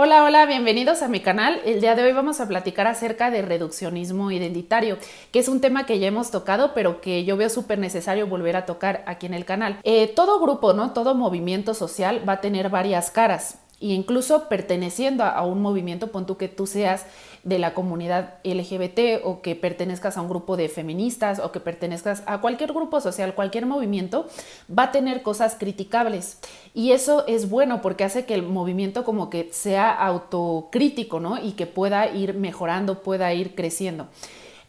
Hola, hola, bienvenidos a mi canal. El día de hoy vamos a platicar acerca de reduccionismo identitario, que es un tema que ya hemos tocado, pero que yo veo súper necesario volver a tocar aquí en el canal. Todo grupo, ¿no? Todo movimiento social va a tener varias caras. E incluso perteneciendo a un movimiento, pon tú que tú seas de la comunidad LGBT o que pertenezcas a un grupo de feministas o que pertenezcas a cualquier grupo social, cualquier movimiento, va a tener cosas criticables. Y eso es bueno porque hace que el movimiento como que sea autocrítico, ¿no? Y que pueda ir mejorando, pueda ir creciendo.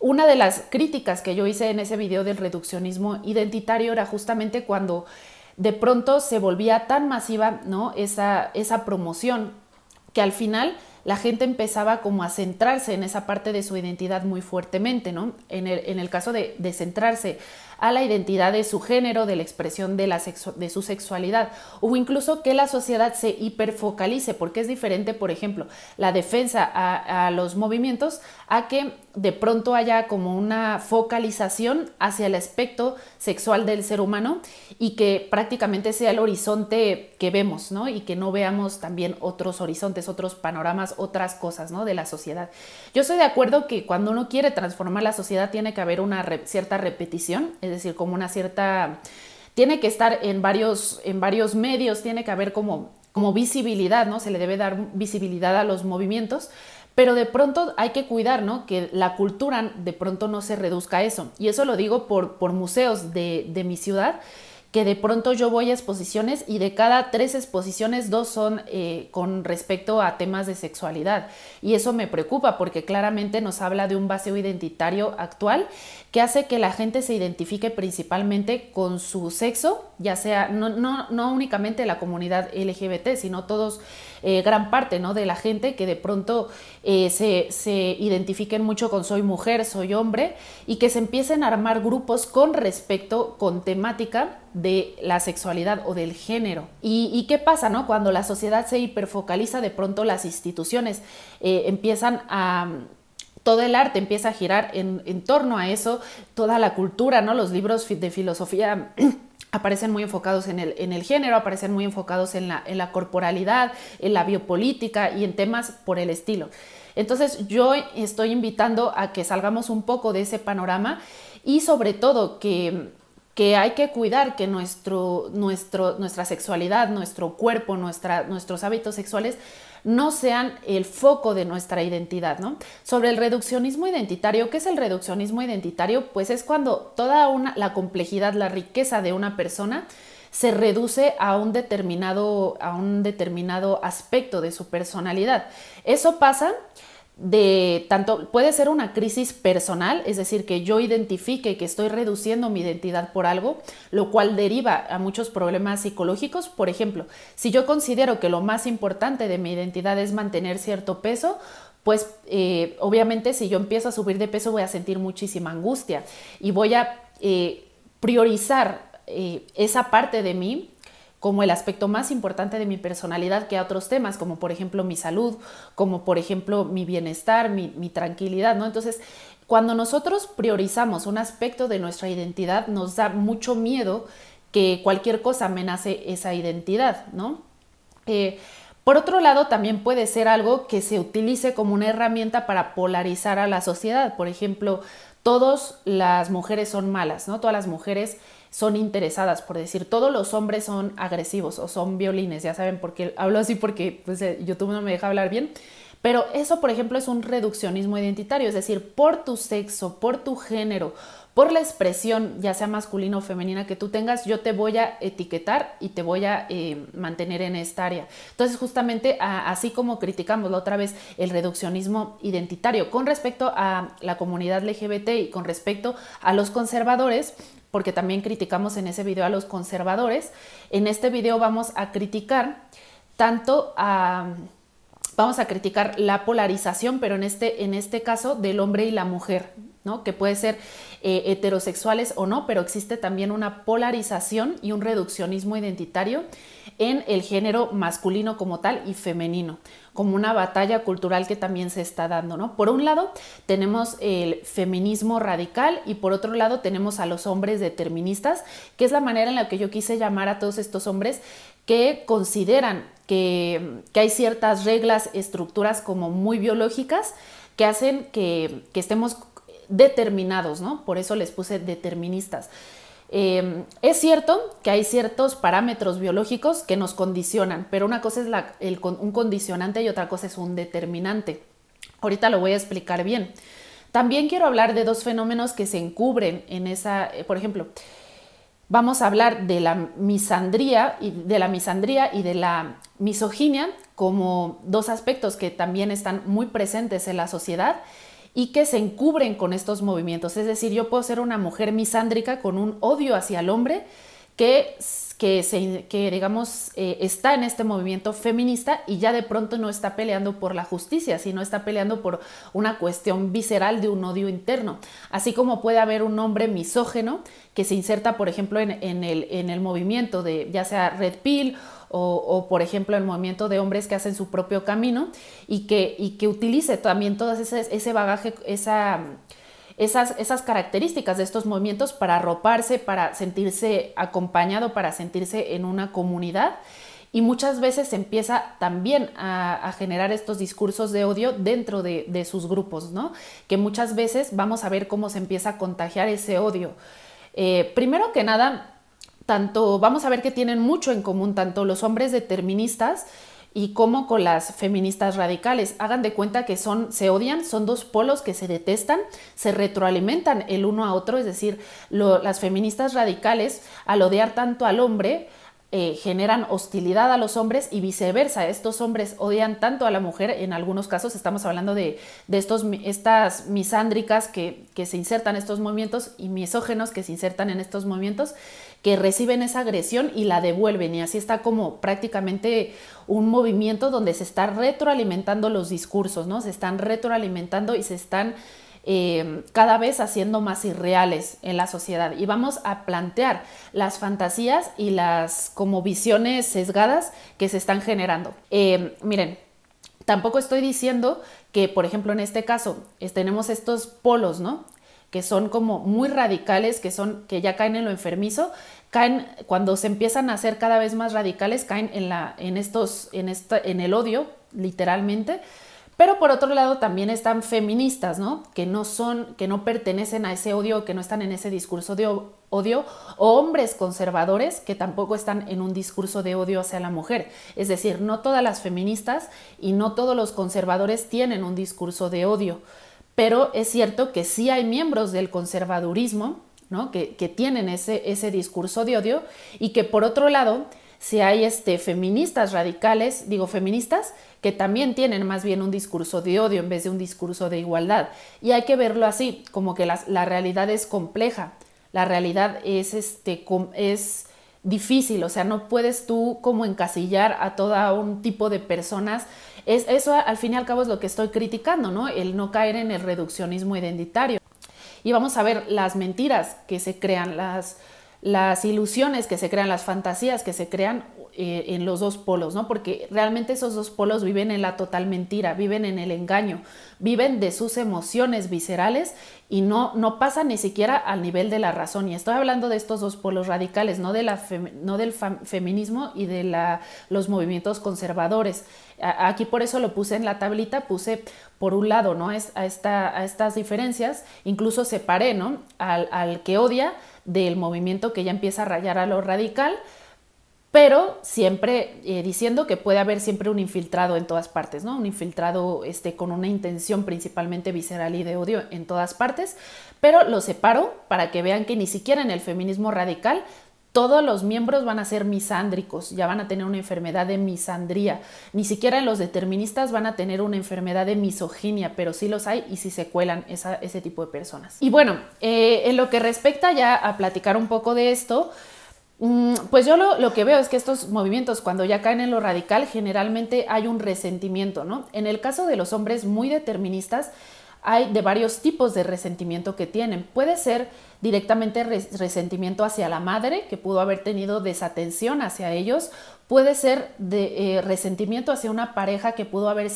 Una de las críticas que yo hice en ese video del reduccionismo identitario era justamente cuando de pronto se volvía tan masiva, ¿no? esa promoción, que al final la gente empezaba como a centrarse en esa parte de su identidad muy fuertemente, ¿no? En el caso de centrarse a la identidad de su género, de la expresión de su sexualidad, o incluso que la sociedad se hiperfocalice, porque es diferente, por ejemplo, la defensa a los movimientos a que de pronto haya como una focalización hacia el aspecto sexual del ser humano y que prácticamente sea el horizonte que vemos, ¿no? Y que no veamos también otros horizontes, otros panoramas, otras cosas, ¿no? De la sociedad. Yo estoy de acuerdo que cuando uno quiere transformar la sociedad tiene que haber una cierta repetición, es decir, como una cierta... Tiene que estar en varios medios, tiene que haber como visibilidad, ¿no? Se le debe dar visibilidad a los movimientos, pero de pronto hay que cuidar, ¿no? Que la cultura de pronto no se reduzca a eso. Y eso lo digo por museos de mi ciudad, que de pronto yo voy a exposiciones y de cada 3 exposiciones, 2 son con respecto a temas de sexualidad. Y eso me preocupa porque claramente nos habla de un vacío identitario actual que hace que la gente se identifique principalmente con su sexo, ya sea no únicamente la comunidad LGBT, sino todos, gran parte, ¿no? De la gente que de pronto se identifiquen mucho con soy mujer, soy hombre, y que se empiecen a armar grupos con respecto, con temática de la sexualidad o del género. ¿Y qué pasa, no? Cuando la sociedad se hiperfocaliza, de pronto las instituciones empiezan a... Todo el arte empieza a girar en torno a eso, toda la cultura, ¿no? Los libros de filosofía aparecen muy enfocados en el género, aparecen muy enfocados en la corporalidad, en la biopolítica y en temas por el estilo. Entonces yo estoy invitando a que salgamos un poco de ese panorama y sobre todo que hay que cuidar que nuestra sexualidad, nuestro cuerpo, nuestros hábitos sexuales no sean el foco de nuestra identidad, ¿no? Sobre el reduccionismo identitario, ¿qué es el reduccionismo identitario? Pues es cuando la complejidad, la riqueza de una persona se reduce a un determinado aspecto de su personalidad. Eso pasa de tanto, puede ser una crisis personal, es decir, que yo identifique que estoy reduciendo mi identidad por algo, lo cual deriva a muchos problemas psicológicos. Por ejemplo, si yo considero que lo más importante de mi identidad es mantener cierto peso, pues obviamente si yo empiezo a subir de peso voy a sentir muchísima angustia y voy a priorizar esa parte de mí como el aspecto más importante de mi personalidad que a otros temas, como por ejemplo mi salud, como por ejemplo mi bienestar, mi tranquilidad, ¿no? Entonces, cuando nosotros priorizamos un aspecto de nuestra identidad, nos da mucho miedo que cualquier cosa amenace esa identidad, ¿no? Por otro lado, también puede ser algo que se utilice como una herramienta para polarizar a la sociedad. Por ejemplo, todas las mujeres son malas, ¿no? Todas las mujeres son interesadas, por decir, todos los hombres son agresivos o son violines, ya saben por qué hablo así porque pues, YouTube no me deja hablar bien, pero eso, por ejemplo, es un reduccionismo identitario, es decir, por tu sexo, por tu género, por la expresión, ya sea masculina o femenina que tú tengas, yo te voy a etiquetar y te voy a mantener en esta área. Entonces, justamente así como criticamos la otra vez el reduccionismo identitario con respecto a la comunidad LGBT y con respecto a los conservadores, porque también criticamos en ese video a los conservadores, en este video vamos a criticar vamos a criticar la polarización, pero en este caso del hombre y la mujer, ¿no? Que puede ser heterosexuales o no, pero existe también una polarización y un reduccionismo identitario en el género masculino como tal y femenino, como una batalla cultural que también se está dando, ¿no? Por un lado tenemos el feminismo radical y por otro lado tenemos a los hombres deterministas, que es la manera en la que yo quise llamar a todos estos hombres que consideran que hay ciertas reglas, estructuras como muy biológicas que hacen que estemos determinados, ¿no? Por eso les puse deterministas. Es cierto que hay ciertos parámetros biológicos que nos condicionan, pero una cosa es un condicionante y otra cosa es un determinante. Ahorita lo voy a explicar bien. También quiero hablar de dos fenómenos que se encubren en esa, por ejemplo, vamos a hablar de la misandría y de la misoginia como dos aspectos que también están muy presentes en la sociedad y que se encubren con estos movimientos. Es decir, yo puedo ser una mujer misándrica con un odio hacia el hombre que digamos, está en este movimiento feminista y ya de pronto no está peleando por la justicia, sino está peleando por una cuestión visceral de un odio interno. Así como puede haber un hombre misógeno que se inserta, por ejemplo, en el movimiento de ya sea Red Pill o por ejemplo, el movimiento de hombres que hacen su propio camino y que utilice también todo ese bagaje, esas características de estos movimientos para arroparse, para sentirse acompañado, para sentirse en una comunidad. Y muchas veces se empieza también a generar estos discursos de odio dentro de sus grupos, ¿no? Que muchas veces vamos a ver cómo se empieza a contagiar ese odio. Primero que nada, vamos a ver que tienen mucho en común tanto los hombres deterministas y como con las feministas radicales. Hagan de cuenta que se odian, son dos polos que se detestan, se retroalimentan el uno a otro, es decir, las feministas radicales, al odiar tanto al hombre, generan hostilidad a los hombres y viceversa. Estos hombres odian tanto a la mujer, en algunos casos estamos hablando de estas misándricas que se insertan en estos movimientos y misógenos que se insertan en estos movimientos, que reciben esa agresión y la devuelven, y así está como prácticamente un movimiento donde se está retroalimentando los discursos, ¿no? Se están retroalimentando y se están cada vez haciendo más irreales en la sociedad, y vamos a plantear las fantasías y las como visiones sesgadas que se están generando. Miren, tampoco estoy diciendo que, por ejemplo, en este caso tenemos estos polos, ¿no? Que son como muy radicales, que ya caen en lo enfermizo, cuando se empiezan a hacer cada vez más radicales, caen en el odio, literalmente. Pero por otro lado también están feministas, ¿no? Que no pertenecen a ese odio, que no están en ese discurso de odio, o hombres conservadores que tampoco están en un discurso de odio hacia la mujer. Es decir, no todas las feministas y no todos los conservadores tienen un discurso de odio, pero es cierto que sí hay miembros del conservadurismo, ¿no? que tienen ese discurso de odio, y que por otro lado si hay feministas radicales, feministas, que también tienen más bien un discurso de odio en vez de un discurso de igualdad. Y hay que verlo así, como que la realidad es compleja, la realidad es difícil, o sea, no puedes tú como encasillar a todo un tipo de personas. Eso al fin y al cabo es lo que estoy criticando, ¿no? El no caer en el reduccionismo identitario. Y vamos a ver las mentiras que se crean, las ilusiones que se crean, las fantasías que se crean en los dos polos, ¿no? Porque realmente esos dos polos viven en la total mentira, viven en el engaño, viven de sus emociones viscerales y no pasan ni siquiera al nivel de la razón. Y estoy hablando de estos dos polos radicales, no del feminismo y de los movimientos conservadores. Aquí por eso lo puse en la tablita, puse por un lado, ¿no? a estas diferencias, incluso separé, ¿no? al que odia del movimiento que ya empieza a rayar a lo radical, pero siempre diciendo que puede haber siempre un infiltrado en todas partes, ¿no? Un infiltrado con una intención principalmente visceral y de odio en todas partes, pero lo separo para que vean que ni siquiera en el feminismo radical todos los miembros van a ser misándricos, ya van a tener una enfermedad de misandría. Ni siquiera en los deterministas van a tener una enfermedad de misoginia, pero sí los hay y sí se cuelan ese tipo de personas. Y bueno, en lo que respecta ya a platicar un poco de esto, pues yo lo que veo es que estos movimientos, cuando ya caen en lo radical, generalmente hay un resentimiento, ¿no? En el caso de los hombres muy deterministas, hay de varios tipos de resentimiento que tienen. Puede ser directamente resentimiento hacia la madre, que pudo haber tenido desatención hacia ellos. Puede ser resentimiento hacia una pareja que pudo haber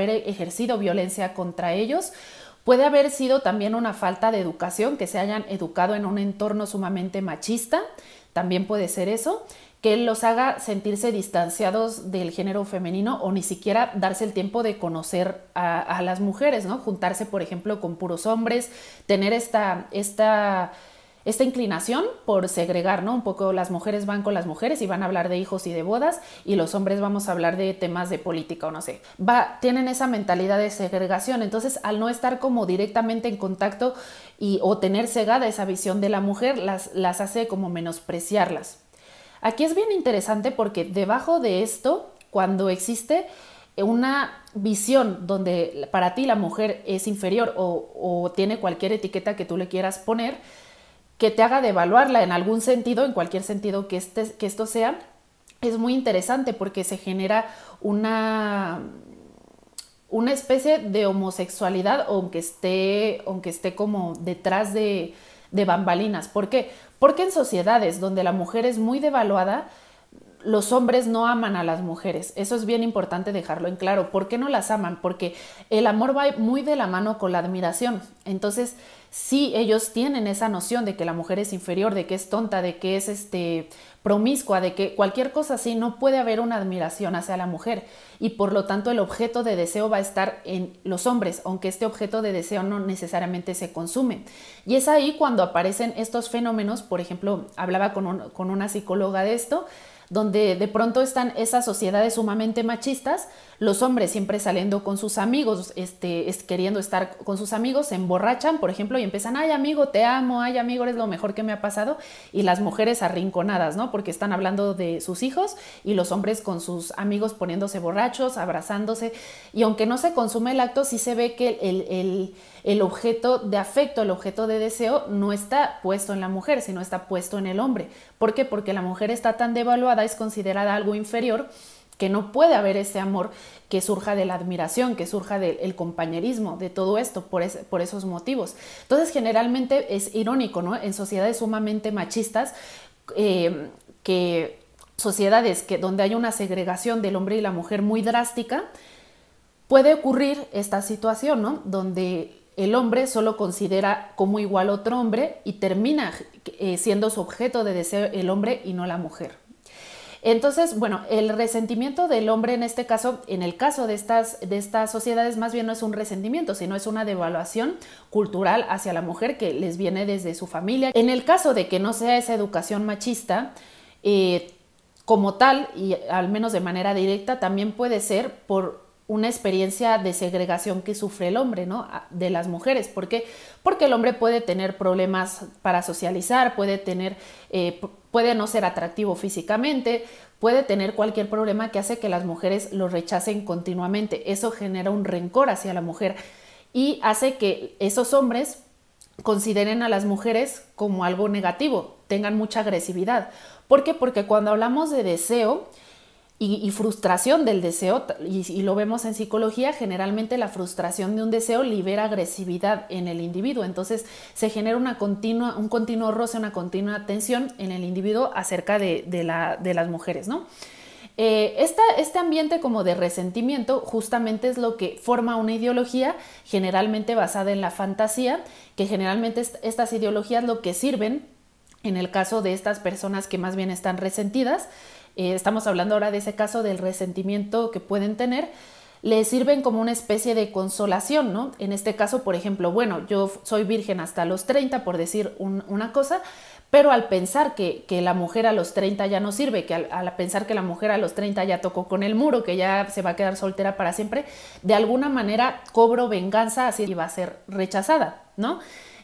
ejercido violencia contra ellos. Puede haber sido también una falta de educación, que se hayan educado en un entorno sumamente machista. También puede ser eso. que los haga sentirse distanciados del género femenino o ni siquiera darse el tiempo de conocer a las mujeres, ¿no? Juntarse, por ejemplo, con puros hombres, tener esta inclinación por segregar, ¿no? Un poco las mujeres van con las mujeres y van a hablar de hijos y de bodas y los hombres vamos a hablar de temas de política o no sé. Tienen esa mentalidad de segregación, entonces al no estar como directamente en contacto o tener cegada esa visión de la mujer, las hace como menospreciarlas. Aquí es bien interesante porque debajo de esto, cuando existe una visión donde para ti la mujer es inferior o tiene cualquier etiqueta que tú le quieras poner, que te haga devaluarla en algún sentido, en cualquier sentido que esto sea, es muy interesante porque se genera una especie de homosexualidad, aunque esté como detrás de bambalinas. ¿Por qué? Porque en sociedades donde la mujer es muy devaluada, los hombres no aman a las mujeres. Eso es bien importante dejarlo en claro. ¿Por qué no las aman? Porque el amor va muy de la mano con la admiración. Entonces, sí, ellos tienen esa noción de que la mujer es inferior, de que es tonta, de que es promiscua, de que cualquier cosa así, no puede haber una admiración hacia la mujer y por lo tanto el objeto de deseo va a estar en los hombres, aunque este objeto de deseo no necesariamente se consume. Y es ahí cuando aparecen estos fenómenos. Por ejemplo, hablaba con una psicóloga de esto, donde de pronto están esas sociedades sumamente machistas, los hombres siempre saliendo con sus amigos, queriendo estar con sus amigos, se emborrachan, por ejemplo, y empiezan, ay amigo, te amo, ay amigo, eres lo mejor que me ha pasado, y las mujeres arrinconadas, ¿no? Porque están hablando de sus hijos y los hombres con sus amigos poniéndose borrachos, abrazándose, y aunque no se consume el acto, sí se ve que el objeto de afecto, el objeto de deseo no está puesto en la mujer, sino está puesto en el hombre. ¿Por qué? Porque la mujer está tan devaluada, es considerada algo inferior, que no puede haber ese amor que surja de la admiración, que surja del compañerismo, de todo esto, por esos motivos. Entonces, generalmente es irónico, ¿no? En sociedades sumamente machistas, sociedades donde hay una segregación del hombre y la mujer muy drástica, puede ocurrir esta situación, ¿no? Donde el hombre solo considera como igual a otro hombre y termina siendo su objeto de deseo el hombre y no la mujer. Entonces, bueno, el resentimiento del hombre en este caso, en el caso de estas sociedades, más bien no es un resentimiento, sino es una devaluación cultural hacia la mujer que les viene desde su familia. En el caso de que no sea esa educación machista, como tal, y al menos de manera directa, también puede ser por una experiencia de segregación que sufre el hombre, ¿no? De las mujeres. ¿Por qué? Porque el hombre puede tener problemas para socializar, puede no ser atractivo físicamente, puede tener cualquier problema que hace que las mujeres lo rechacen continuamente. Eso genera un rencor hacia la mujer y hace que esos hombres consideren a las mujeres como algo negativo, tengan mucha agresividad. ¿Por qué? Porque cuando hablamos de deseo y frustración del deseo, y lo vemos en psicología, generalmente la frustración de un deseo libera agresividad en el individuo. Entonces se genera un continuo roce, una continua tensión en el individuo acerca de las mujeres, ¿no? Este ambiente como de resentimiento justamente es lo que forma una ideología generalmente basada en la fantasía, que generalmente estas ideologías lo que sirven, en el caso de estas personas que más bien están resentidas, estamos hablando ahora de ese caso del resentimiento que pueden tener, les sirven como una especie de consolación, ¿no? En este caso, por ejemplo, bueno, yo soy virgen hasta los 30, por decir una cosa, pero al pensar que la mujer a los 30 ya no sirve, que al pensar que la mujer a los 30 ya tocó con el muro, que ya se va a quedar soltera para siempre, de alguna manera cobro venganza, así va a ser rechazada, ¿no?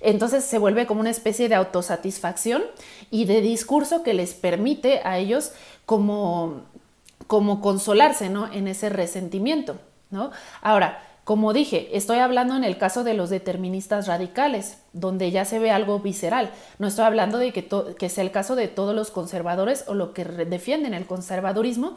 Entonces se vuelve como una especie de autosatisfacción y de discurso que les permite a ellos como consolarse, ¿no? En ese resentimiento, ¿no? Ahora, como dije, estoy hablando en el caso de los deterministas radicales, donde ya se ve algo visceral. No estoy hablando de que sea el caso de todos los conservadores o lo que defienden el conservadurismo,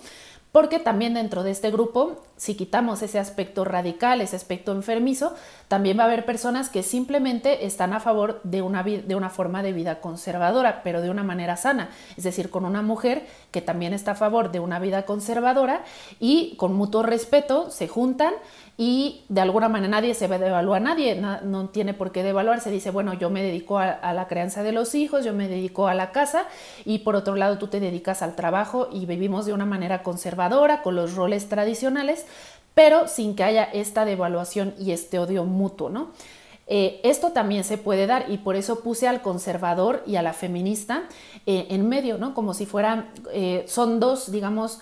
porque también dentro de este grupo, si quitamos ese aspecto radical, ese aspecto enfermizo, también va a haber personas que simplemente están a favor de una forma de vida conservadora, pero de una manera sana, es decir, con una mujer que también está a favor de una vida conservadora y con mutuo respeto se juntan y de alguna manera nadie se devalúa a nadie, no tiene por qué devaluarse. Dice, bueno, yo me dedico a la crianza de los hijos, yo me dedico a la casa y por otro lado tú te dedicas al trabajo y vivimos de una manera conservadora con los roles tradicionales, pero sin que haya esta devaluación y este odio mutuo, ¿no? Esto también se puede dar y por eso puse al conservador y a la feminista en medio, ¿no? Como si fueran, son dos, digamos,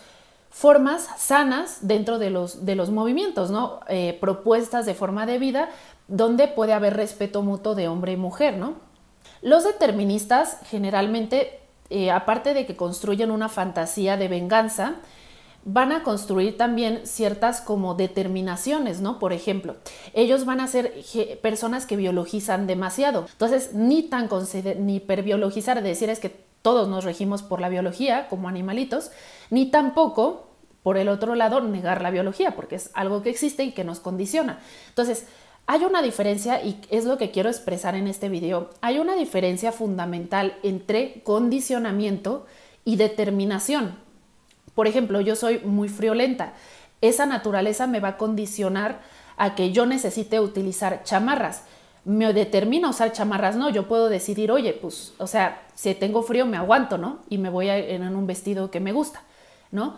formas sanas dentro de los movimientos, ¿no? Propuestas de forma de vida donde puede haber respeto mutuo de hombre y mujer, ¿no? Los deterministas generalmente, aparte de que construyen una fantasía de venganza, van a construir también ciertas como determinaciones, ¿no? Por ejemplo, ellos van a ser personas que biologizan demasiado. Entonces, ni hiperbiologizar, decir es que todos nos regimos por la biología como animalitos, ni tampoco, por el otro lado, negar la biología, porque es algo que existe y que nos condiciona. Entonces, hay una diferencia y es lo que quiero expresar en este video. Hay una diferencia fundamental entre condicionamiento y determinación. Por ejemplo, yo soy muy friolenta. Esa naturaleza me va a condicionar a que yo necesite utilizar chamarras. Me determina usar chamarras, no. Yo puedo decidir, oye, pues, o sea, si tengo frío me aguanto, ¿no? Y me voy en un vestido que me gusta, ¿no?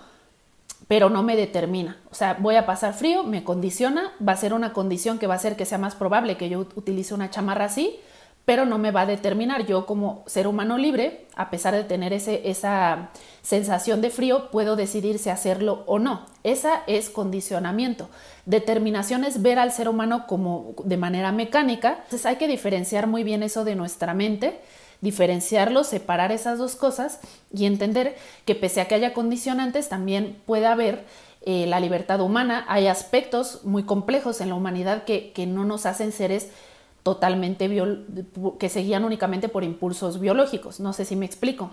Pero no me determina. O sea, voy a pasar frío, me condiciona, va a ser una condición que va a hacer que sea más probable que yo utilice una chamarra así, pero no me va a determinar. Yo como ser humano libre, a pesar de tener esa sensación de frío, puedo decidir si hacerlo o no. Esa es condicionamiento. Determinación es ver al ser humano como de manera mecánica. Entonces hay que diferenciar muy bien eso de nuestra mente, diferenciarlo, separar esas dos cosas y entender que pese a que haya condicionantes, también puede haber la libertad humana. Hay aspectos muy complejos en la humanidad que no nos hacen seres totalmente que se guían únicamente por impulsos biológicos. No sé si me explico.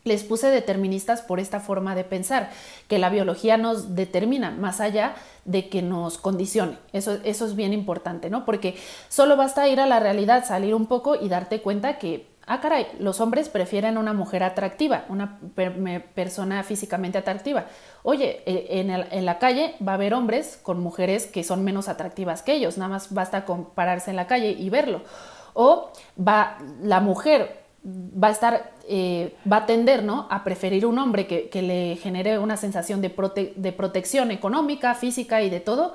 Les puse deterministas por esta forma de pensar, que la biología nos determina más allá de que nos condicione. Eso es bien importante, ¿no? Porque solo basta ir a la realidad, salir un poco y darte cuenta que, caray, los hombres prefieren una mujer atractiva, una persona físicamente atractiva. Oye, en la calle va a haber hombres con mujeres que son menos atractivas que ellos, nada más basta compararse en la calle y verlo. O la mujer va a tender, ¿no?, a preferir un hombre que le genere una sensación de protección económica, física y de todo,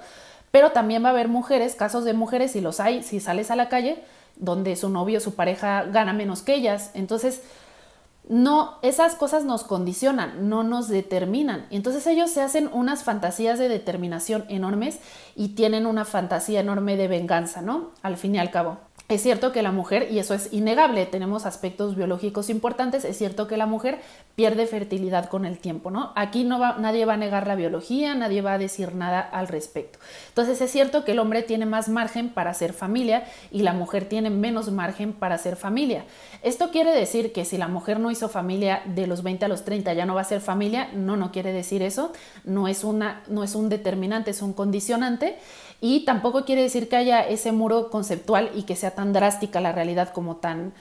pero también va a haber casos de mujeres, y los hay, si sales a la calle, donde su novio, su pareja gana menos que ellas. Entonces, no, esas cosas nos condicionan, no nos determinan. Entonces ellos se hacen unas fantasías de determinación enormes y tienen una fantasía enorme de venganza, ¿no? Al fin y al cabo. Es cierto que la mujer, y eso es innegable, tenemos aspectos biológicos importantes, es cierto que la mujer pierde fertilidad con el tiempo, ¿no? Aquí nadie va a negar la biología, nadie va a decir nada al respecto. Entonces es cierto que el hombre tiene más margen para hacer familia y la mujer tiene menos margen para hacer familia. ¿Esto quiere decir que si la mujer no hizo familia de los 20 a los 30 ya no va a ser familia? No quiere decir eso, no es un determinante, es un condicionante. Y tampoco quiere decir que haya ese muro conceptual y que sea tan drástica la realidad como tan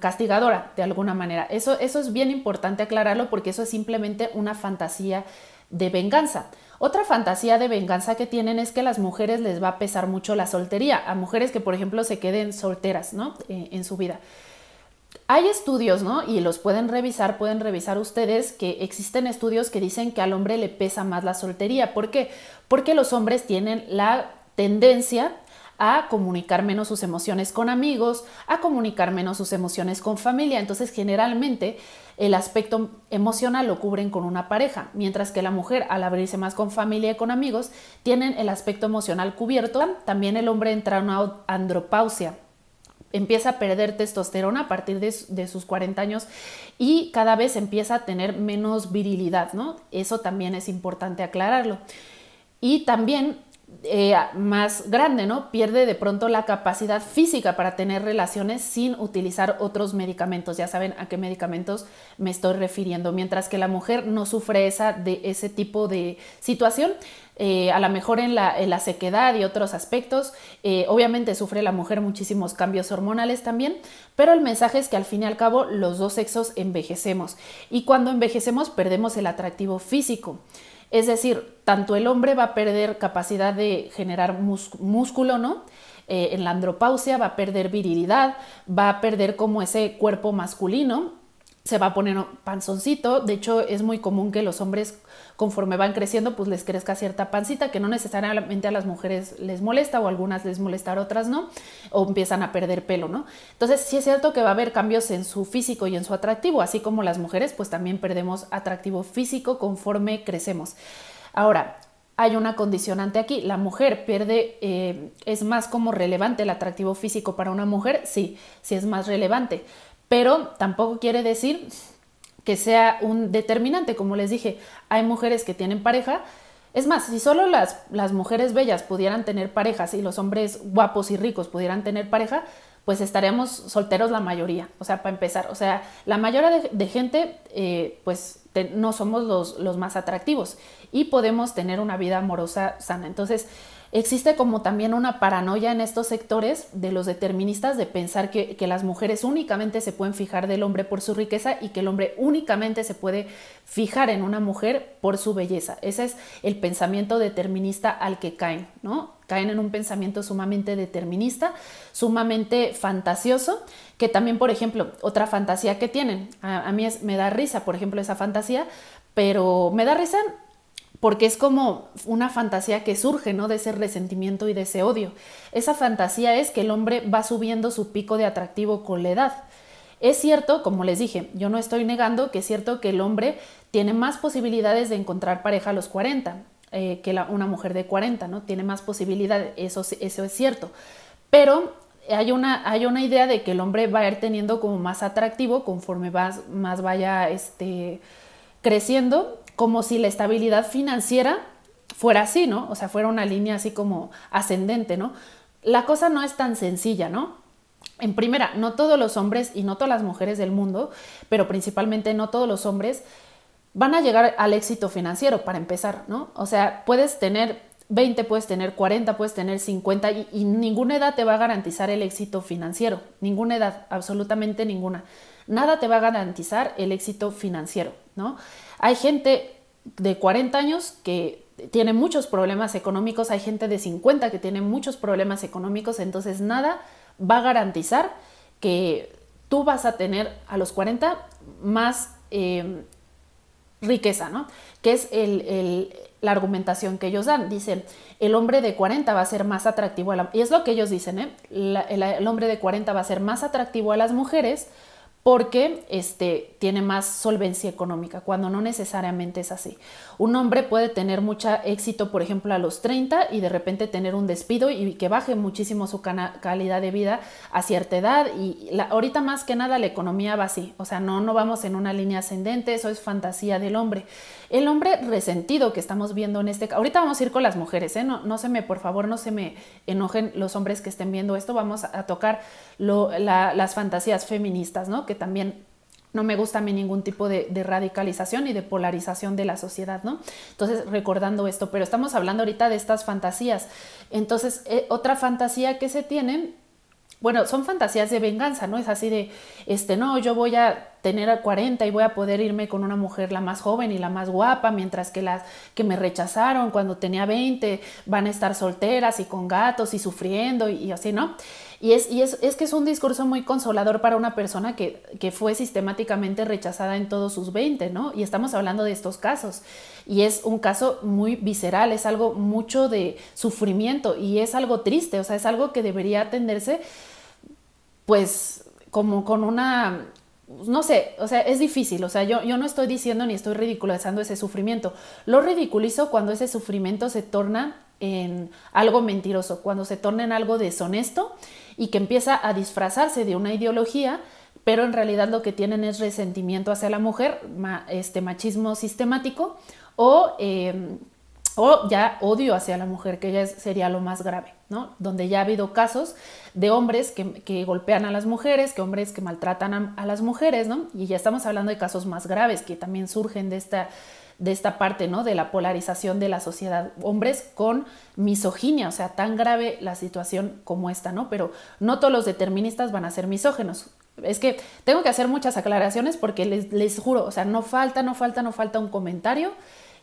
castigadora de alguna manera. Eso es bien importante aclararlo, porque eso es simplemente una fantasía de venganza. Otra fantasía de venganza que tienen es que a las mujeres les va a pesar mucho la soltería, a mujeres que por ejemplo se queden solteras, ¿no?, en su vida. Hay estudios, ¿no?, y los pueden revisar ustedes, que existen estudios que dicen que al hombre le pesa más la soltería. ¿Por qué? Porque los hombres tienen la tendencia a comunicar menos sus emociones con amigos, a comunicar menos sus emociones con familia. Entonces, generalmente, el aspecto emocional lo cubren con una pareja, mientras que la mujer, al abrirse más con familia y con amigos, tienen el aspecto emocional cubierto. También el hombre entra en una andropausia. Empieza a perder testosterona a partir de sus 40 años y cada vez empieza a tener menos virilidad, ¿no? Eso también es importante aclararlo. Y también, más grande, ¿no?, pierde de pronto la capacidad física para tener relaciones sin utilizar otros medicamentos. Ya saben a qué medicamentos me estoy refiriendo. Mientras que la mujer no sufre ese tipo de situación. A lo mejor en la sequedad y otros aspectos, obviamente sufre la mujer muchísimos cambios hormonales también, pero el mensaje es que al fin y al cabo los dos sexos envejecemos, y cuando envejecemos perdemos el atractivo físico. Es decir, tanto el hombre va a perder capacidad de generar músculo, ¿no? En la andropausia va a perder virilidad, va a perder como ese cuerpo masculino, se va a poner panzoncito. De hecho, es muy común que los hombres, conforme van creciendo, pues les crezca cierta pancita, que no necesariamente a las mujeres les molesta, o a algunas les molesta, a otras no, o empiezan a perder pelo, ¿no? Entonces, sí es cierto que va a haber cambios en su físico y en su atractivo, así como las mujeres, pues también perdemos atractivo físico conforme crecemos. Ahora, hay una condicionante aquí, la mujer pierde, es más como relevante el atractivo físico para una mujer, sí, sí es más relevante, pero tampoco quiere decir que sea un determinante. Como les dije, hay mujeres que tienen pareja. Es más, si solo las mujeres bellas pudieran tener parejas y los hombres guapos y ricos pudieran tener pareja, pues estaríamos solteros la mayoría, o sea, para empezar. O sea, la mayoría de gente, pues no somos los más atractivos y podemos tener una vida amorosa sana. Entonces, existe como también una paranoia en estos sectores de los deterministas de pensar que las mujeres únicamente se pueden fijar del hombre por su riqueza y que el hombre únicamente se puede fijar en una mujer por su belleza. Ese es el pensamiento determinista al que caen, ¿no? Caen en un pensamiento sumamente determinista, sumamente fantasioso, que también, por ejemplo, otra fantasía que tienen, a mí me da risa, por ejemplo, esa fantasía, pero me da risa porque es como una fantasía que surge, ¿no? De ese resentimiento y de ese odio. Esa fantasía es que el hombre va subiendo su pico de atractivo con la edad. Es cierto, como les dije, yo no estoy negando que es cierto que el hombre tiene más posibilidades de encontrar pareja a los 40 que una mujer de 40, ¿no? Tiene más posibilidades, eso es cierto. Pero hay una idea de que el hombre va a ir teniendo como más atractivo conforme más vaya creciendo, como si la estabilidad financiera fuera así, ¿no? O sea, fuera una línea así como ascendente, ¿no? La cosa no es tan sencilla, ¿no? En primera, no todos los hombres y no todas las mujeres del mundo, pero principalmente no todos los hombres van a llegar al éxito financiero, para empezar, ¿no? O sea, puedes tener 20, puedes tener 40, puedes tener 50 y ninguna edad te va a garantizar el éxito financiero, ninguna edad, absolutamente ninguna. Nada te va a garantizar el éxito financiero, ¿no? Hay gente de 40 años que tiene muchos problemas económicos, hay gente de 50 que tiene muchos problemas económicos, entonces nada va a garantizar que tú vas a tener a los 40 más riqueza, ¿no? Que es la argumentación que ellos dan. Dicen, el hombre de 40 va a ser más atractivo y es lo que ellos dicen, ¿eh? El hombre de 40 va a ser más atractivo a las mujeres porque tiene más solvencia económica, cuando no necesariamente es así. Un hombre puede tener mucho éxito, por ejemplo, a los 30 y de repente tener un despido y que baje muchísimo su calidad de vida a cierta edad. Y ahorita más que nada la economía va así, o sea, no vamos en una línea ascendente, eso es fantasía del hombre. El hombre resentido que estamos viendo ahorita vamos a ir con las mujeres, ¿eh? Por favor, no se me enojen los hombres que estén viendo esto, vamos a tocar las fantasías feministas, ¿no? Que también no me gusta a mí ningún tipo de radicalización y de polarización de la sociedad, ¿no? Entonces, recordando esto, pero estamos hablando ahorita de estas fantasías. Entonces, otra fantasía que se tienen, bueno, son fantasías de venganza, ¿no? Es así de, no, yo voy a tener a 40 y voy a poder irme con una mujer la más joven y la más guapa, mientras que las que me rechazaron cuando tenía 20 van a estar solteras y con gatos y sufriendo y así, ¿no? Y es que es un discurso muy consolador para una persona que fue sistemáticamente rechazada en todos sus 20, ¿no? Y estamos hablando de estos casos. Y es un caso muy visceral, es algo mucho de sufrimiento y es algo triste, o sea, es algo que debería atenderse pues como con una, no sé, o sea, es difícil, o sea, yo no estoy diciendo ni estoy ridiculizando ese sufrimiento, lo ridiculizo cuando ese sufrimiento se torna en algo mentiroso, cuando se torna en algo deshonesto y que empieza a disfrazarse de una ideología, pero en realidad lo que tienen es resentimiento hacia la mujer, machismo sistemático o ya odio hacia la mujer, que ya sería lo más grave, ¿no? Donde ya ha habido casos de hombres que golpean a las mujeres, que hombres que maltratan a las mujeres, ¿no? Y ya estamos hablando de casos más graves que también surgen de esta parte, ¿no? De la polarización de la sociedad. Hombres con misoginia, o sea, tan grave la situación como esta, ¿no? Pero no todos los deterministas van a ser misógenos. Es que tengo que hacer muchas aclaraciones porque les juro, o sea, no falta un comentario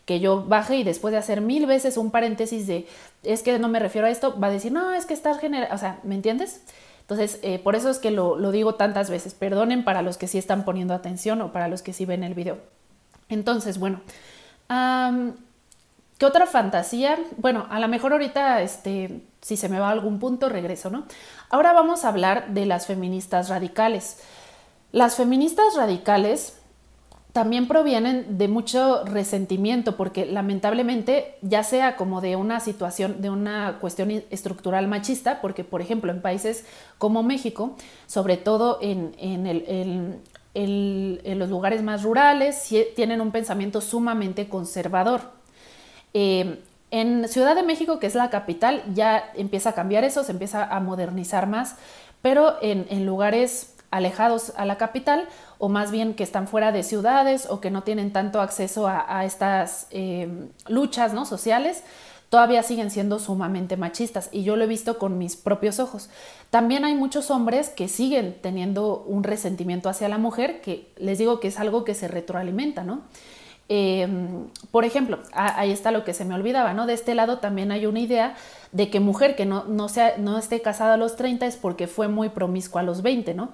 que yo baje y después de hacer 1000 veces un paréntesis de es que no me refiero a esto, va a decir, no, es que estás generando, o sea, ¿me entiendes? Entonces, por eso es que lo digo tantas veces. Perdonen para los que sí están poniendo atención o para los que sí ven el video. Entonces, bueno, ¿qué otra fantasía? Bueno, a lo mejor ahorita, si se me va a algún punto, regreso, ¿no? Ahora vamos a hablar de las feministas radicales. Las feministas radicales también provienen de mucho resentimiento porque lamentablemente ya sea como de una situación, de una cuestión estructural machista, porque por ejemplo en países como México, sobre todo en los lugares más rurales, tienen un pensamiento sumamente conservador. En Ciudad de México, que es la capital, ya empieza a cambiar eso, se empieza a modernizar más, pero en lugares alejados a la capital o más bien que están fuera de ciudades o que no tienen tanto acceso a estas luchas, ¿no?, sociales, todavía siguen siendo sumamente machistas y yo lo he visto con mis propios ojos. También hay muchos hombres que siguen teniendo un resentimiento hacia la mujer, que les digo que es algo que se retroalimenta, ¿no? Por ejemplo, ahí está lo que se me olvidaba, ¿no? De este lado también hay una idea de que mujer que no esté casada a los 30 es porque fue muy promiscua a los 20, ¿no?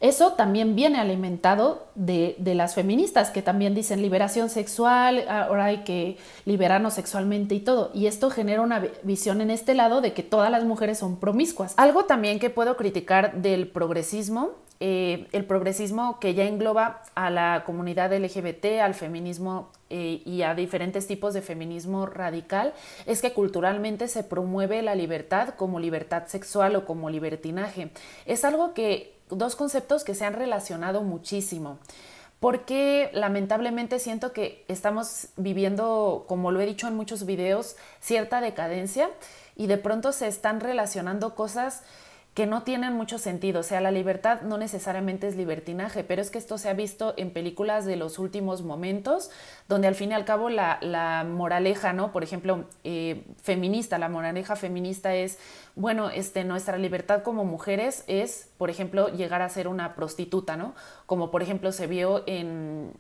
Eso también viene alimentado de las feministas, que también dicen liberación sexual, ahora hay que liberarnos sexualmente y todo. Y esto genera una visión en este lado de que todas las mujeres son promiscuas. Algo también que puedo criticar del progresismo, el progresismo que ya engloba a la comunidad LGBT, al feminismo y a diferentes tipos de feminismo radical, es que culturalmente se promueve la libertad como libertad sexual o como libertinaje. Es algo que, dos conceptos que se han relacionado muchísimo, porque lamentablemente siento que estamos viviendo, como lo he dicho en muchos videos, cierta decadencia y de pronto se están relacionando cosas que no tienen mucho sentido. O sea, la libertad no necesariamente es libertinaje, pero es que esto se ha visto en películas de los últimos momentos, donde al fin y al cabo la moraleja, ¿no? Por ejemplo, feminista, la moraleja feminista es, bueno, nuestra libertad como mujeres es, por ejemplo, llegar a ser una prostituta, ¿no? Como por ejemplo se vio en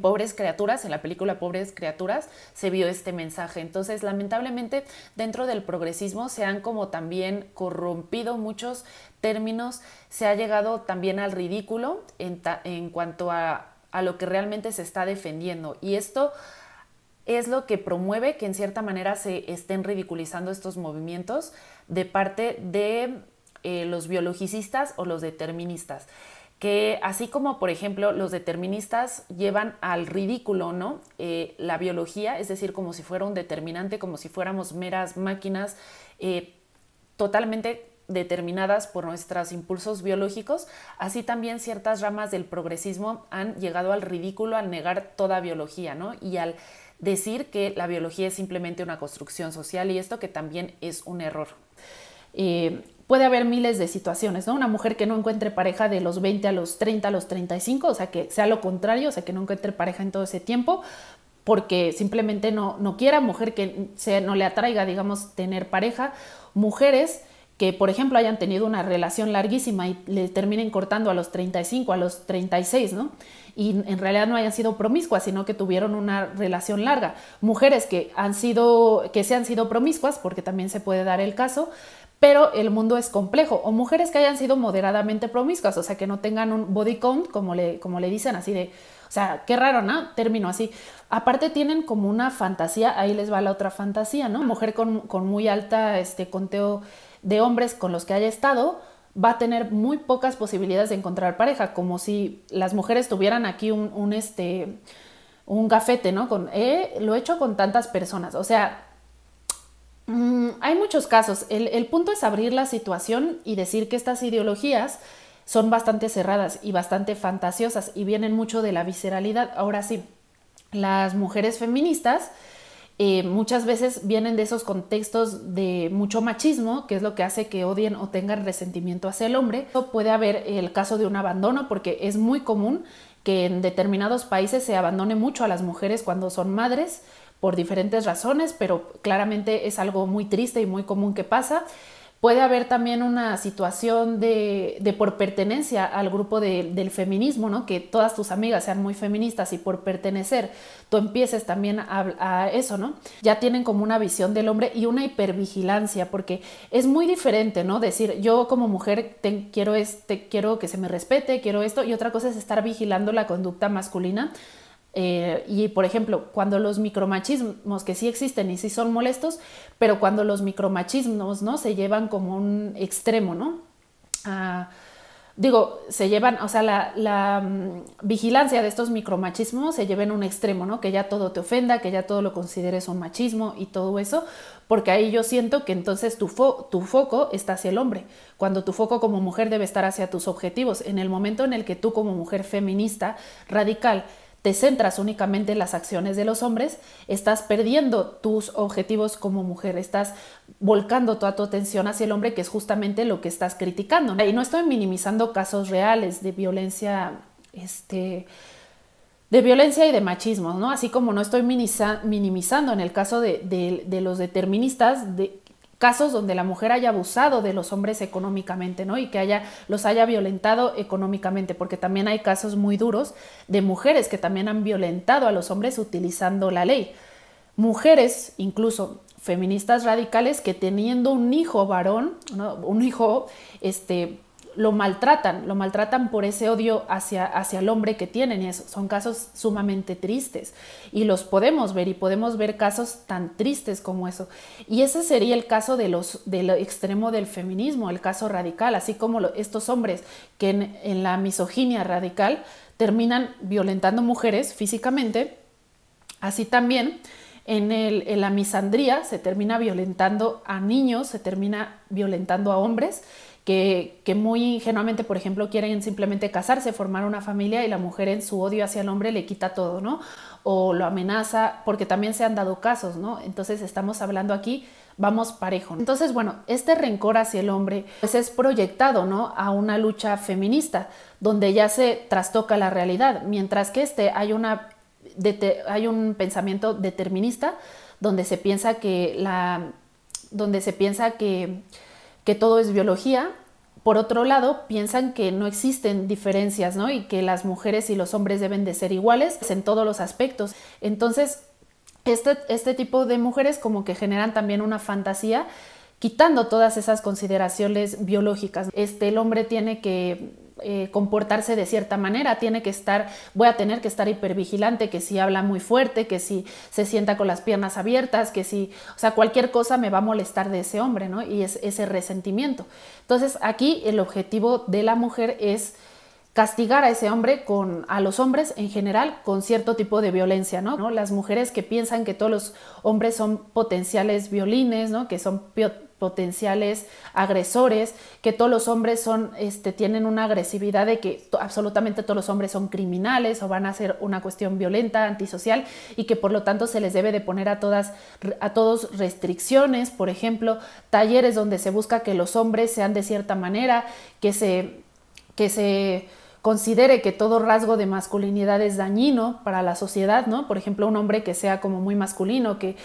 Pobres Criaturas, en la película Pobres Criaturas, se vio este mensaje. Entonces, lamentablemente, dentro del progresismo se han como también corrompido muchos términos, se ha llegado también al ridículo en cuanto a lo que realmente se está defendiendo. Y esto es lo que promueve que en cierta manera se estén ridiculizando estos movimientos de parte de los biologicistas o los deterministas, que así como, por ejemplo, los deterministas llevan al ridículo, ¿no?, la biología, es decir, como si fuera un determinante, como si fuéramos meras máquinas totalmente determinadas por nuestros impulsos biológicos, así también ciertas ramas del progresismo han llegado al ridículo al negar toda biología, ¿no?, y al decir que la biología es simplemente una construcción social, y esto que también es un error. Puede haber miles de situaciones, ¿no? Una mujer que no encuentre pareja de los 20 a los 30, a los 35, o sea, que sea lo contrario, o sea, que no encuentre pareja en todo ese tiempo, porque simplemente no quiera, mujer que no le atraiga, digamos, tener pareja, mujeres que, por ejemplo, hayan tenido una relación larguísima y le terminen cortando a los 35, a los 36, ¿no? Y en realidad no hayan sido promiscuas, sino que tuvieron una relación larga. Mujeres que se han sido promiscuas, porque también se puede dar el caso, pero el mundo es complejo. O mujeres que hayan sido moderadamente promiscuas, o sea, que no tengan un body count, como le dicen, así de, o sea, qué raro, ¿no? Término así. Aparte tienen como una fantasía, ahí les va la otra fantasía, ¿no? Mujer con muy alta conteo de hombres con los que haya estado, va a tener muy pocas posibilidades de encontrar pareja, como si las mujeres tuvieran aquí un gafete, ¿no? Lo he hecho con tantas personas, o sea, hay muchos casos. El punto es abrir la situación y decir que estas ideologías son bastante cerradas y bastante fantasiosas y vienen mucho de la visceralidad. Ahora sí, las mujeres feministas muchas veces vienen de esos contextos de mucho machismo, que es lo que hace que odien o tengan resentimiento hacia el hombre. Puede haber el caso de un abandono, porque es muy común que en determinados países se abandone mucho a las mujeres cuando son madres, por diferentes razones, pero claramente es algo muy triste y muy común que pasa. Puede haber también una situación de por pertenencia al grupo del feminismo, ¿no? Que todas tus amigas sean muy feministas y por pertenecer tú empieces también a eso, ¿no? Ya tienen como una visión del hombre y una hipervigilancia, porque es muy diferente, ¿no? Decir, yo como mujer quiero que se me respete, quiero esto, y otra cosa es estar vigilando la conducta masculina. Y por ejemplo, cuando los micromachismos, que sí existen y sí son molestos, pero cuando los micromachismos, ¿no? Se llevan como un extremo, ¿no? Se llevan, o sea, la vigilancia de estos micromachismos se lleva en un extremo, ¿no? Que ya todo te ofenda, que ya todo lo consideres un machismo y todo eso, porque ahí yo siento que entonces tu foco está hacia el hombre, cuando tu foco como mujer debe estar hacia tus objetivos. En el momento en el que tú como mujer feminista, radical, te centras únicamente en las acciones de los hombres, estás perdiendo tus objetivos como mujer, estás volcando toda tu atención hacia el hombre, que es justamente lo que estás criticando. Y no estoy minimizando casos reales de violencia, de violencia y de machismo, ¿no? Así como no estoy minimizando en el caso de los deterministas, de casos donde la mujer haya abusado de los hombres económicamente, ¿no? Y que los haya violentado económicamente, porque también hay casos muy duros de mujeres que también han violentado a los hombres utilizando la ley. Mujeres, incluso feministas radicales, que teniendo un hijo varón, ¿no? Un hijo, lo maltratan por ese odio hacia el hombre que tienen, y son casos sumamente tristes y los podemos ver, y podemos ver casos tan tristes como eso. Y ese sería el caso del extremo del feminismo, el caso radical, así como estos hombres que en la misoginia radical terminan violentando mujeres físicamente, así también en la misandría se termina violentando a niños, se termina violentando a hombres que muy ingenuamente, por ejemplo, quieren simplemente casarse, formar una familia, y la mujer en su odio hacia el hombre le quita todo, ¿no? O lo amenaza, porque también se han dado casos, ¿no? Entonces estamos hablando aquí, vamos parejo. Entonces, bueno, este rencor hacia el hombre pues es proyectado, ¿no? A una lucha feminista, donde ya se trastoca la realidad, mientras que hay un pensamiento determinista, donde se piensa que todo es biología. Por otro lado, piensan que no existen diferencias, ¿no? Y que las mujeres y los hombres deben de ser iguales en todos los aspectos. Entonces, este tipo de mujeres como que generan también una fantasía, quitando todas esas consideraciones biológicas. El hombre tiene que comportarse de cierta manera, voy a tener que estar hipervigilante, que si habla muy fuerte, que si se sienta con las piernas abiertas, o sea, cualquier cosa me va a molestar de ese hombre, ¿no? Y es ese resentimiento. Entonces, aquí el objetivo de la mujer es castigar a ese hombre, a los hombres en general, con cierto tipo de violencia, ¿no? Las mujeres que piensan que todos los hombres son potenciales violines, ¿no? Que son potenciales agresores, que todos los hombres tienen una agresividad, de que absolutamente todos los hombres son criminales o van a ser una cuestión violenta, antisocial, y que por lo tanto se les debe de poner a todos restricciones, por ejemplo, talleres donde se busca que los hombres sean de cierta manera, que se considere que todo rasgo de masculinidad es dañino para la sociedad, ¿no? Por ejemplo, un hombre que sea como muy masculino, que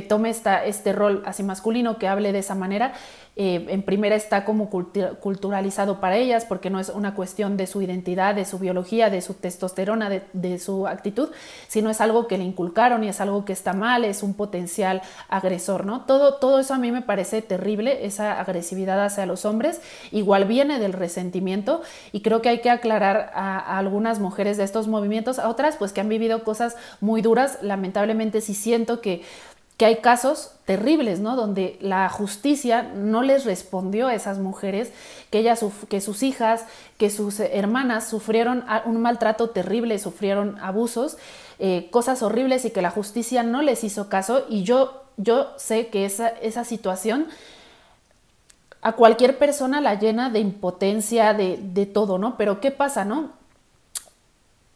tome este rol así masculino, que hable de esa manera, en primera está como culturalizado para ellas, porque no es una cuestión de su identidad, de su biología, de su testosterona, de su actitud, sino es algo que le inculcaron y es algo que está mal, es un potencial agresor, ¿no? Todo eso a mí me parece terrible, esa agresividad hacia los hombres. Igual viene del resentimiento, y creo que hay que aclarar a algunas mujeres de estos movimientos, a otras pues que han vivido cosas muy duras. Lamentablemente sí siento que hay casos terribles, ¿no? Donde la justicia no les respondió a esas mujeres, que sus hijas, que sus hermanas sufrieron un maltrato terrible, sufrieron abusos, cosas horribles, y que la justicia no les hizo caso. Y yo sé que esa situación a cualquier persona la llena de impotencia, de todo, ¿no? Pero ¿qué pasa, no?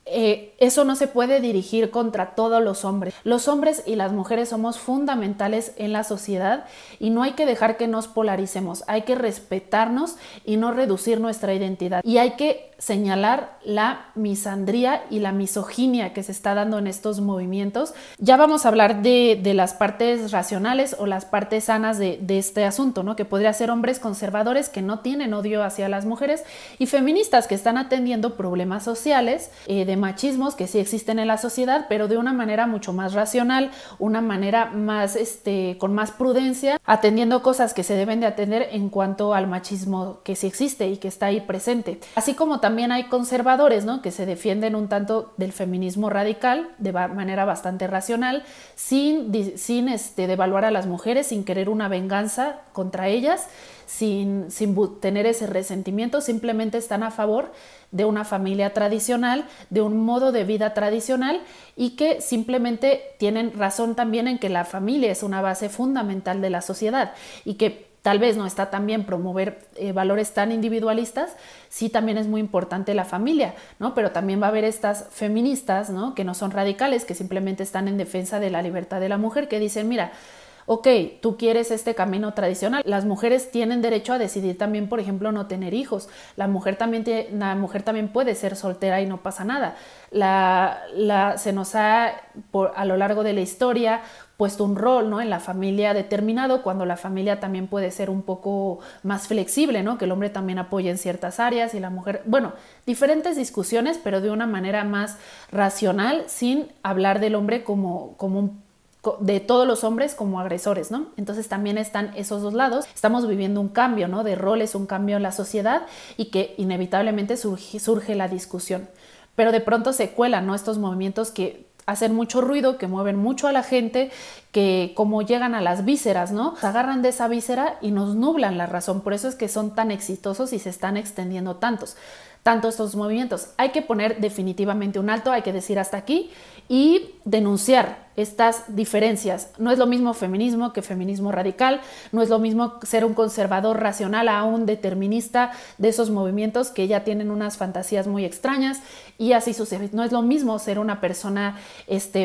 eso no se puede dirigir contra todos los hombres. Los hombres y las mujeres somos fundamentales en la sociedad y no hay que dejar que nos polaricemos. Hay que respetarnos y no reducir nuestra identidad. Y hay que señalar la misandría y la misoginia que se está dando en estos movimientos. Ya vamos a hablar de las partes racionales o las partes sanas de este asunto, ¿no? Que podría ser hombres conservadores que no tienen odio hacia las mujeres y feministas que están atendiendo problemas sociales, de machismos que sí existen en la sociedad, pero de una manera mucho más racional, una manera más, con más prudencia, atendiendo cosas que se deben de atender en cuanto al machismo que sí existe y que está ahí presente. Así como también hay conservadores, ¿no? Que se defienden un tanto del feminismo radical de manera bastante racional, sin devaluar a las mujeres, sin querer una venganza contra ellas, sin tener ese resentimiento, simplemente están a favor de una familia tradicional, de un modo de vida tradicional y que simplemente tienen razón también en que la familia es una base fundamental de la sociedad y que tal vez no está tan bien promover valores tan individualistas, sí también es muy importante la familia, ¿no? Pero también va a haber estas feministas, ¿no? Que no son radicales, que simplemente están en defensa de la libertad de la mujer, que dicen, mira, ok, tú quieres este camino tradicional. Las mujeres tienen derecho a decidir también, por ejemplo, no tener hijos. La mujer también puede ser soltera y no pasa nada. Se nos ha, a lo largo de la historia, puesto un rol, ¿no? En la familia determinado, cuando la familia también puede ser un poco más flexible, ¿no? Que el hombre también apoye en ciertas áreas y la mujer, bueno, diferentes discusiones, pero de una manera más racional, sin hablar del hombre de todos los hombres como agresores, ¿no? Entonces también están esos dos lados. Estamos viviendo un cambio, ¿no? De roles, un cambio en la sociedad y que inevitablemente surge la discusión. Pero de pronto se cuelan, ¿no? Estos movimientos que hacen mucho ruido, que mueven mucho a la gente, que como llegan a las vísceras, ¿no? Se agarran de esa víscera y nos nublan la razón. Por eso es que son tan exitosos y se están extendiendo tanto estos movimientos. Hay que poner definitivamente un alto, hay que decir hasta aquí y denunciar estas diferencias. No es lo mismo feminismo que feminismo radical, no es lo mismo ser un conservador racional a un determinista de esos movimientos que ya tienen unas fantasías muy extrañas y así sucede. No es lo mismo ser una persona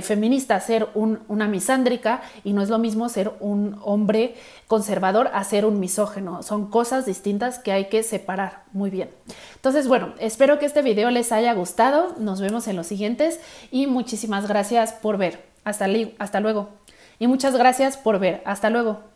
feminista, ser una misándrica, y no es lo mismo ser un hombre conservador a ser un misógino. Son cosas distintas que hay que separar muy bien. Entonces, bueno, espero que este video les haya gustado. Nos vemos en los siguientes y muchísimas gracias por ver. Hasta luego. Y muchas gracias por ver. Hasta luego.